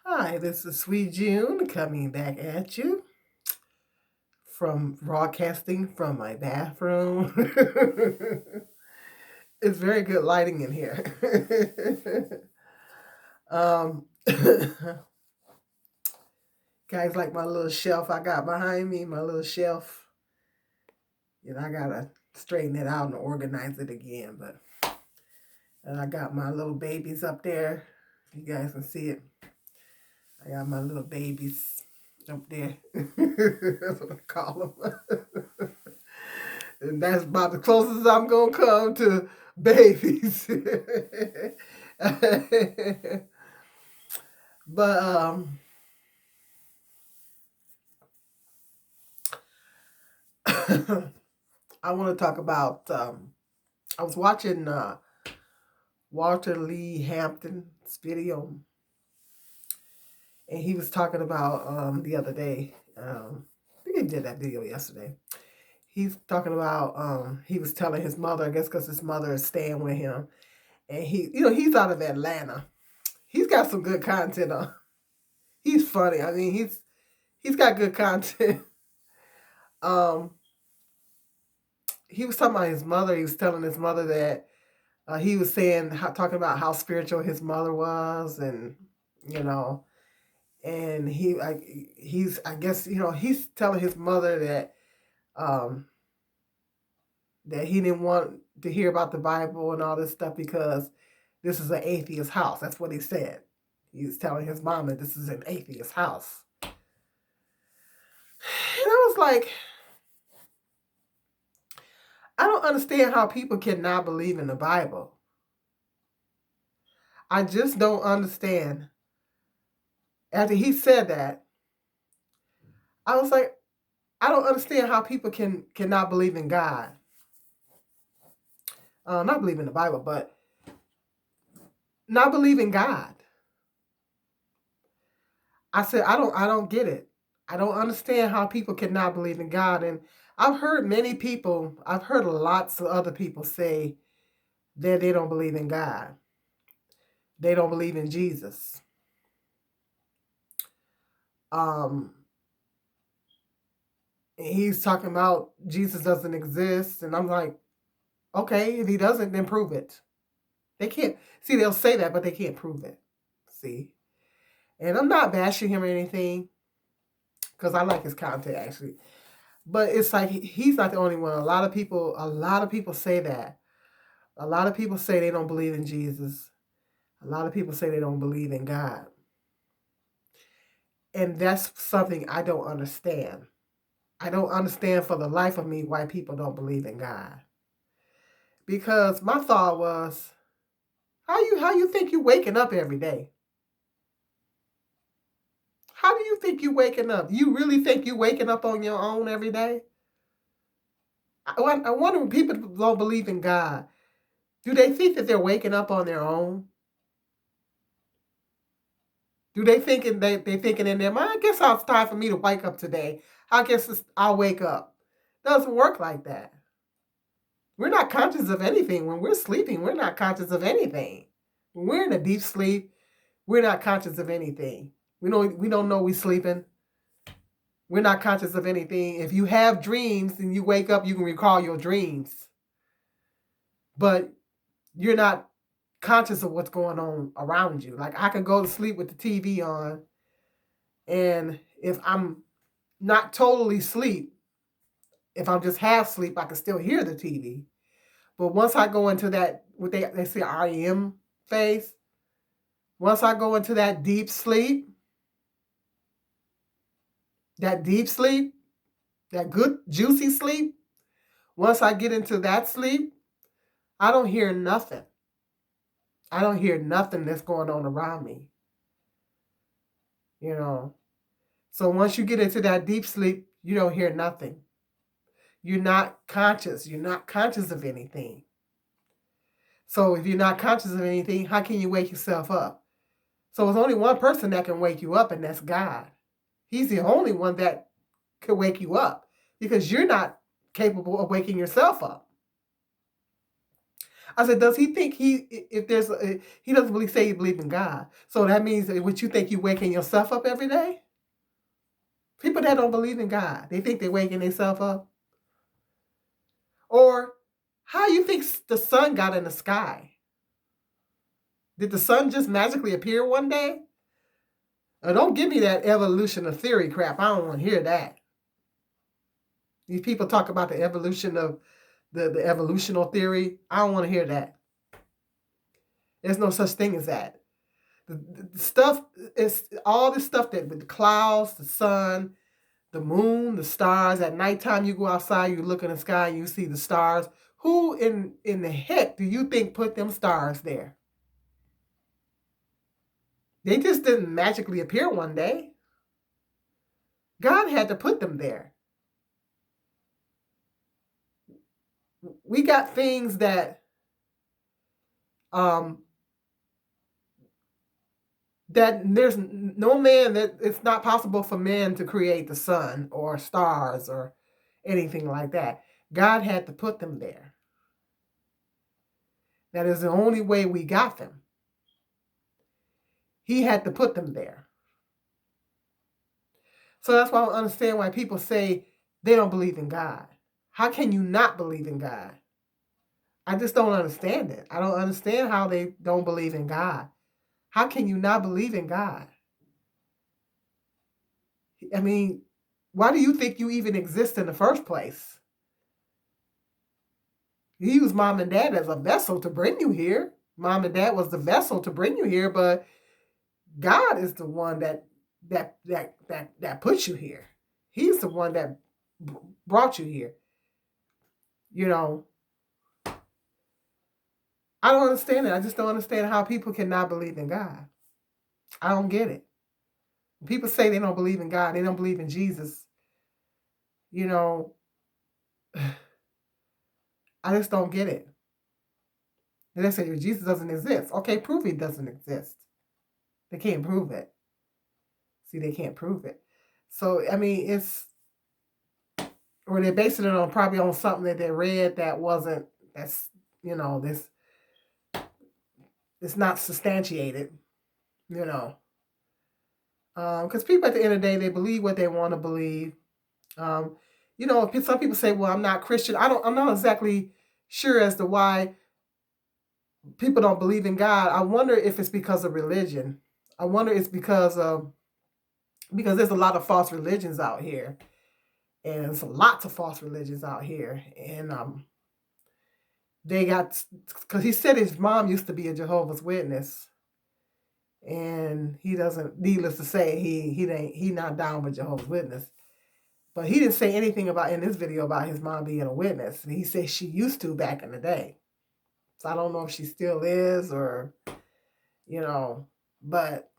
Hi, this is Sweet June coming back at you from broadcasting from my bathroom. It's very good lighting in here. um, guys, like my little shelf I got behind me, my little shelf. I gotta straighten it out and organize it again. But and I got my little babies up there. You guys can see it. I got my little babies up there. That's what I call them. And that's about the closest I'm gonna come to babies. but I want to talk about. I was watching Walter Lee Hampton's video, and he was talking about the other day. I think he did that video yesterday. He's talking about he was telling his mother, I guess, because his mother is staying with him, and he's out of Atlanta. He's got some good content on. He's funny. I mean, he's got good content. Um, he was talking about his mother. He was telling his mother that he was talking about how spiritual his mother was, and you know, and he's I guess he's telling his mother um, that he didn't want to hear about the Bible and all this stuff because this is an atheist house. That's what he said. He's telling his mom that this is an atheist house. And I was like, I don't understand how people cannot believe in the Bible. I just don't understand. After he said that, I was like, I don't understand how people cannot believe in God. Not believe in the Bible, but not believe in God. I said, I don't get it. I don't understand how people cannot believe in God. And I've heard lots of other people say that they don't believe in God. They don't believe in Jesus. Um, he's talking about Jesus doesn't exist. And I'm like, okay, if he doesn't, then prove it. They can't see, they'll say that, but they can't prove it. See? And I'm not bashing him or anything, because I like his content actually. But it's like he's not the only one. A lot of people say that. A lot of people say they don't believe in Jesus. A lot of people say they don't believe in God. And that's something I don't understand. I don't understand for the life of me why people don't believe in God. Because my thought was, how you think you waking up every day? How do you think you waking up? You really think you waking up on your own every day? I wonder when people don't believe in God, do they think that they're waking up on their own? Do they thinking in their mind? I guess it's time for me to wake up today. I'll wake up. Doesn't work like that. We're not conscious of anything when we're sleeping. We're not conscious of anything. When we're in a deep sleep, we're not conscious of anything. We don't know we're sleeping. We're not conscious of anything. If you have dreams and you wake up, you can recall your dreams, but you're not conscious of what's going on around you. Like I can go to sleep with the TV on, and if I'm not totally asleep, if I'm just half asleep, I can still hear the TV. But once I go into that, what they say REM phase, once I go into that deep sleep, that good juicy sleep, once I get into that sleep, I don't hear nothing. I don't hear nothing that's going on around me. You know. So once you get into that deep sleep, you don't hear nothing. You're not conscious. You're not conscious of anything. So if you're not conscious of anything, how can you wake yourself up? So it's only one person that can wake you up, and that's God. He's the only one that could wake you up because you're not capable of waking yourself up. I said, does he think if there's, he doesn't really say he believes in God. So that means that what you think you waking yourself up every day? People that don't believe in God, they think they're waking themselves up. Or how you think the sun got in the sky? Did the sun just magically appear one day? Don't give me that evolution of theory crap. I don't want to hear that. These people talk about the evolution of the evolutional theory. I don't want to hear that. There's no such thing as that. The stuff is all this stuff that with the clouds, the sun, the moon, the stars. At nighttime, you go outside, you look in the sky, and you see the stars. Who in the heck do you think put them stars there? They just didn't magically appear one day. God had to put them there. We got things that that there's no man, that it's not possible for men to create the sun or stars or anything like that. God had to put them there. That is the only way we got them. He had to put them there. So that's why I don't understand why people say they don't believe in God. How can you not believe in God? I just don't understand it. I don't understand how they don't believe in God. How can you not believe in God? I mean, why do you think you even exist in the first place? You used mom and dad as a vessel to bring you here. Mom and dad was the vessel to bring you here, but God is the one that puts you here. He's the one that brought you here. You know, I don't understand it. I just don't understand how people cannot believe in God. I don't get it. When people say they don't believe in God, they don't believe in Jesus. You know, I just don't get it. And they say Jesus doesn't exist. Okay, prove he doesn't exist. They can't prove it. See, they can't prove it. So, I mean, or they're basing it on probably on something that they read that wasn't, that's, you know, this, it's not substantiated, you know. Because people at the end of the day, they believe what they want to believe. You know, some people say, well, I'm not Christian. I'm not exactly sure as to why people don't believe in God. I wonder if it's because of religion. I wonder it's because there's a lot of false religions out here. And there's lots of false religions out here. And they got, because he said his mom used to be a Jehovah's Witness. And he doesn't, needless to say, he not down with Jehovah's Witness. But he didn't say anything about in this video about his mom being a witness. He said she used to back in the day. So I don't know if she still is or, you know, but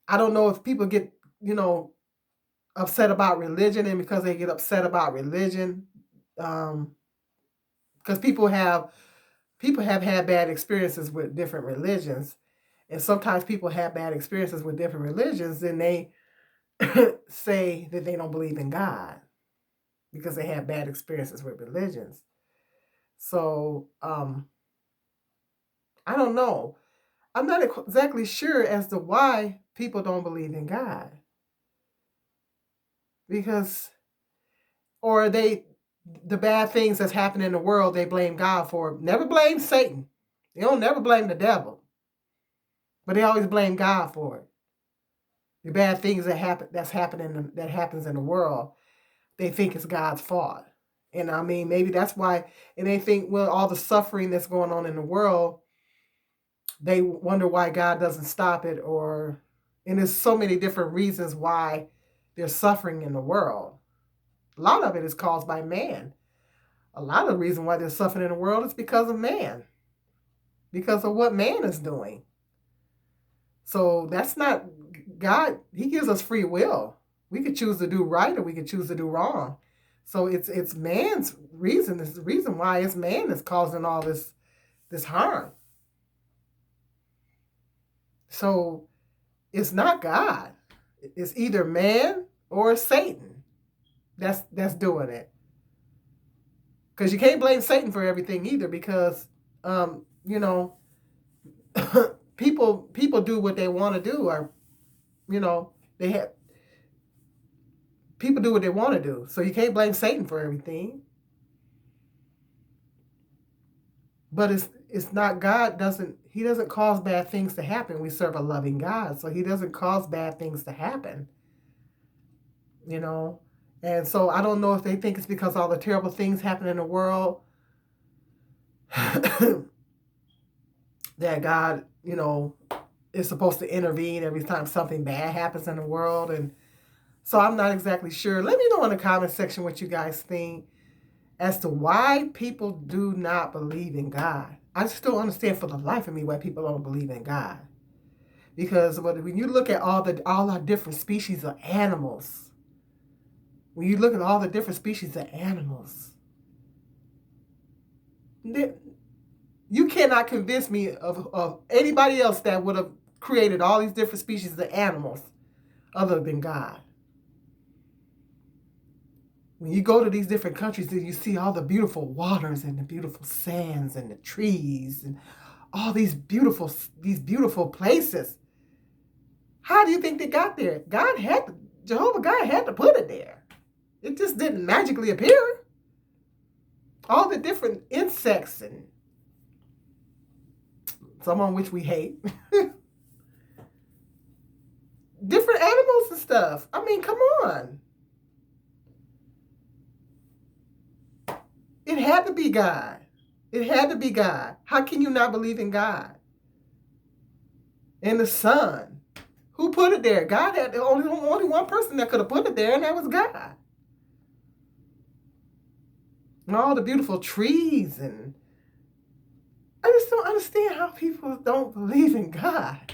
I don't know if people get, you know, upset about religion, and because they get upset about religion, because people have had bad experiences with different religions, and sometimes people have bad experiences with different religions, and they say that they don't believe in God because they have bad experiences with religions. So I don't know. I'm not exactly sure as to why people don't believe in God. Because, or the bad things that's happening in the world, they blame God for. Never blame Satan. They don't never blame the devil. But they always blame God for it. The bad things that happens in the world, they think it's God's fault. And I mean, maybe that's why, and they think, well, all the suffering that's going on in the world, they wonder why God doesn't stop it, and there's so many different reasons why there's suffering in the world. A lot of it is caused by man. A lot of the reason why there's suffering in the world is because of man, because of what man is doing. So that's not God. He gives us free will. We could choose to do right or we could choose to do wrong. So it's man's reason. It's the reason why it's man that's causing all this harm. So it's not God. It's either man or Satan that's doing it. Because you can't blame Satan for everything either, because, you know, people do what they want to do, or, you know, people do what they want to do. So you can't blame Satan for everything. But it's not, he doesn't cause bad things to happen. We serve a loving God, so he doesn't cause bad things to happen. You know? And so I don't know if they think it's because all the terrible things happen in the world that God, you know, is supposed to intervene every time something bad happens in the world. And so I'm not exactly sure. Let me know in the comment section what you guys think as to why people do not believe in God. I just don't understand for the life of me why people don't believe in God. Because when you look at all our different species of animals, when you look at all the different species of animals, you cannot convince me of anybody else that would have created all these different species of animals other than God. When you go to these different countries, then you see all the beautiful waters and the beautiful sands and the trees and all these beautiful places. How do you think they got there? Jehovah God had to put it there. It just didn't magically appear. All the different insects, and some on which we hate. Different animals and stuff. I mean, come on. It had to be God. It had to be God. How can you not believe in God? And the sun. Who put it there? God had only one person that could have put it there, and that was God. And all the beautiful trees, and I just don't understand how people don't believe in God.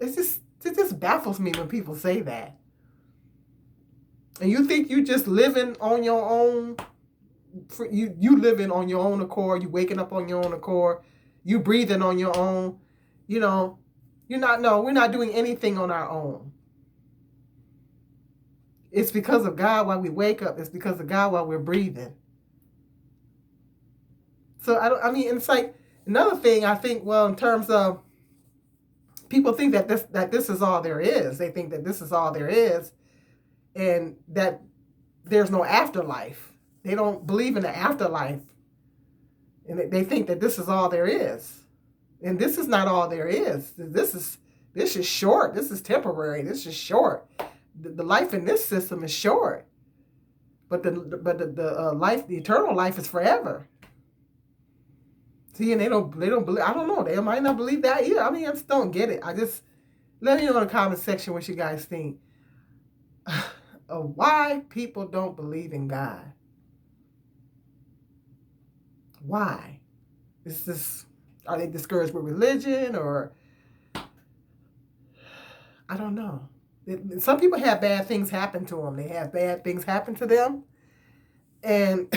It just baffles me when people say that. And you think you just living on your own. You living on your own accord. You waking up on your own accord. You breathing on your own. You know, we're not doing anything on our own. It's because of God while we wake up. It's because of God while we're breathing. So it's like another thing. I think, well, in terms of people think that this is all there is. They think that this is all there is, and that there's no afterlife. They don't believe in the afterlife, and they think that this is all there is, and this is not all there is. This is short. This is temporary. This is short. The life in this system is short, but the life, the eternal life, is forever. See, and they don't believe. I don't know. They might not believe that either. I mean, I just don't get it. Let me know in the comment section what you guys think of why people don't believe in God. Why? Are they discouraged with religion, or I don't know. Some people have bad things happen to them. They have bad things happen to them, and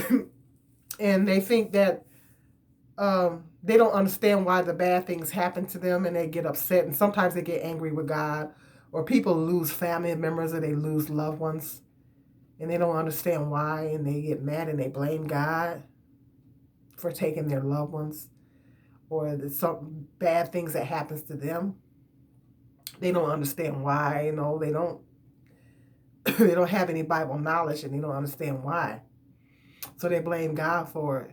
and they think that they don't understand why the bad things happen to them, and they get upset, and sometimes they get angry with God, or people lose family members, or they lose loved ones, and they don't understand why, and they get mad and they blame God for taking their loved ones, or there's some bad things that happens to them. They don't understand why. They don't they don't have any Bible knowledge, and they don't understand why, so they blame God for it.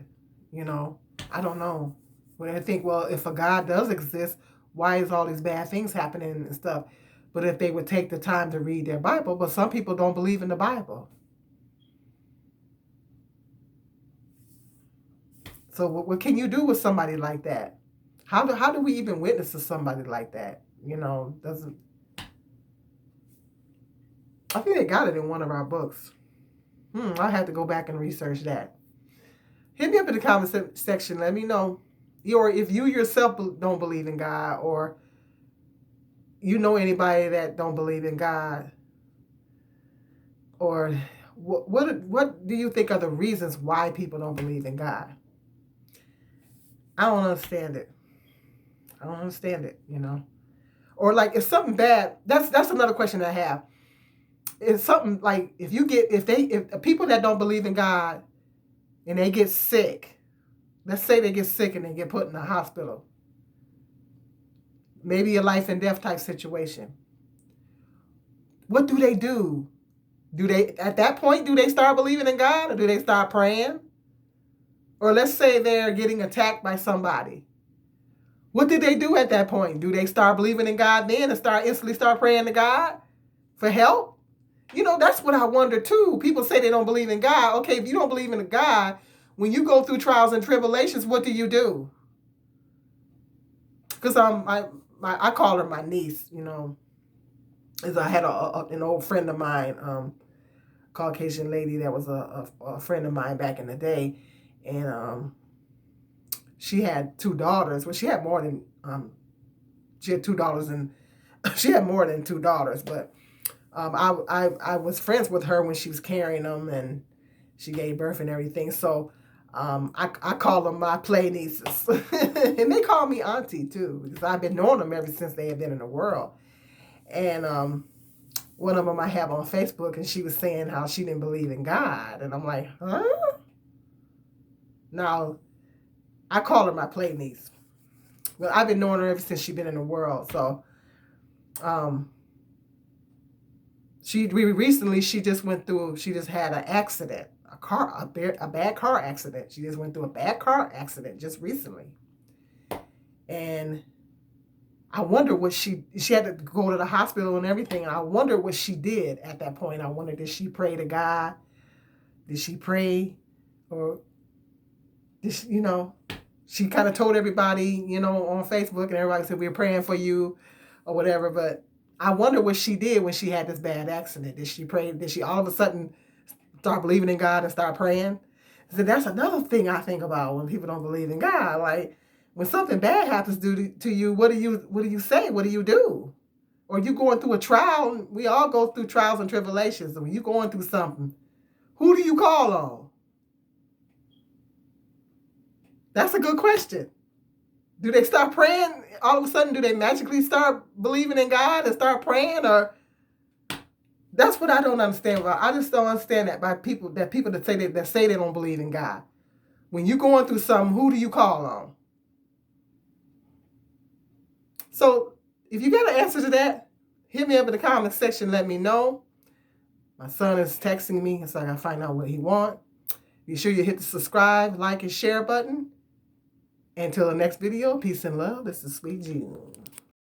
I don't know. When I think, well, if a God does exist, why is all these bad things happening and stuff? But if they would take the time to read their Bible, but some people don't believe in the Bible. So what can you do with somebody like that? How do we even witness to somebody like that? I think they got it in one of our books. I have to go back and research that. Hit me up in the comment section. Let me know. Or if you yourself don't believe in God, or you know anybody that don't believe in God, or what do you think are the reasons why people don't believe in God? I don't understand it. Or like, if something bad, that's another question I have. It's something like, if people that don't believe in God, and they get sick. Let's say they get sick and they get put in the hospital. Maybe a life and death type situation. What do they do? Do they, at that point, do they start believing in God, or do they start praying? Or let's say they're getting attacked by somebody. What did they do at that point? Do they start believing in God then and instantly start praying to God for help? That's what I wonder too. People say they don't believe in God. Okay, if you don't believe in God, when you go through trials and tribulations, what do? Because I call her my niece, as I had an old friend of mine, Caucasian lady that was a friend of mine back in the day, and she had 2 daughters. Well, she had more than she had 2 daughters, and she had more than 2 daughters. But I was friends with her when she was carrying them, and she gave birth and everything. So I call them my play nieces, and they call me auntie too, because I've been knowing them ever since they have been in the world. And one of them I have on Facebook, and she was saying how she didn't believe in God, and I'm like, huh? Now, I call her my play niece. Well, I've been knowing her ever since she's been in the world. So, she just had an accident, a bad car accident. She just went through a bad car accident just recently, and I wonder what she had to go to the hospital and everything. And I wonder what she did at that point. I wonder, did she pray to God? Did she pray, or she kind of told everybody, on Facebook, and everybody said, we're praying for you or whatever. But I wonder what she did when she had this bad accident. Did she pray? Did she all of a sudden start believing in God and start praying? So that's another thing I think about when people don't believe in God. Like, when something bad happens to you, what do you say? What do you do? Or you going through a trial? We all go through trials and tribulations. And when you're going through something, who do you call on? That's a good question. Do they start praying? All of a sudden, do they magically start believing in God and start praying? Or that's what I don't understand about. I just don't understand that by people that say they don't believe in God. When you're going through something, who do you call on? So if you got an answer to that, hit me up in the comment section. Let me know. My son is texting me, so I gotta find out what he wants. Be sure you hit the subscribe, like, and share button. Until the next video, peace and love. This is Sweet June.